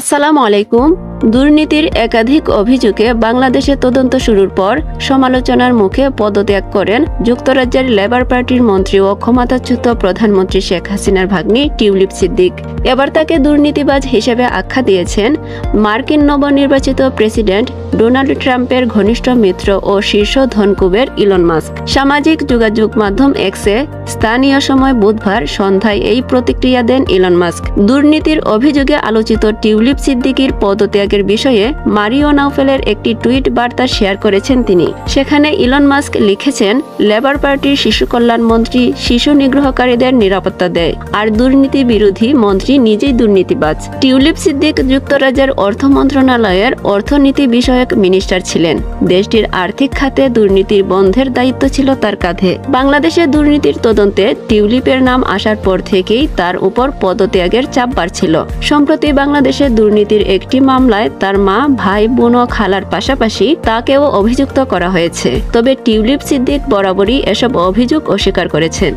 আসসালামু আলাইকুম। দুর্নীতির একাধিক অভিযোগে বাংলাদেশে তদন্ত শুরুর পর সমালোচনার মুখে পদত্যাগ করেন যুক্তরাজ্যের লেবার পার্টির মন্ত্রী ও ক্ষমতাচ্যুত প্রধানমন্ত্রী শেখ হাসিনার ভাগ্নি টিউলিপ সিদ্দিক। এবার তাকে দুর্নীতিবাজ হিসেবে আখ্যা দিয়েছেন মার্কিন নবনির্বাচিত প্রেসিডেন্ট ডোনাল্ড ট্রাম্পের ঘনিষ্ঠ মিত্র ও শীর্ষ ধনকুবের ইলন মাস্ক। সামাজিক যোগাযোগ মাধ্যম এক্সে স্থানীয় সময় বুধবার সন্ধ্যায় এই প্রতিক্রিয়া দেন ইলন মাস্ক। দুর্নীতির অভিযোগে আলোচিত টিউলিপ সিদ্দিকির পদত্যাগের বিষয়ে মারিও নাউফেলের একটি টুইট বার্তা শেয়ার করেছেন তিনি। সেখানে ইলন মাস্ক লিখেছেন, লেবার পার্টির শিশু কল্যাণ মন্ত্রী শিশু নিগ্রহকারীদের নিরাপত্তা দেয়, আর দুর্নীতি বিরোধী মন্ত্রী নিজেই দুর্নীতিবাজ। টিউলিপ সিদ্দিক যুক্তরাজ্যের অর্থ মন্ত্রণালয়ের অর্থনীতি বিষয়ক মিনিস্টার ছিলেন। দেশটির আর্থিক খাতে দুর্নীতির বন্ধের দায়িত্ব ছিল তার কাঁধে। বাংলাদেশে দুর্নীতির তদন্তে টিউলিপের নাম আসার পর থেকেই তার উপর পদত্যাগের চাপ বাড়ছিল। সম্প্রতি বাংলাদেশে দুর্নীতির একটি মামলায় তার মা, ভাই, বোন ও খালার পাশাপাশি তাকেও অভিযুক্ত করা হয়েছে। তবে টিউলিপ সিদ্দিক বরাবরই এসব অভিযোগ অস্বীকার করেছেন।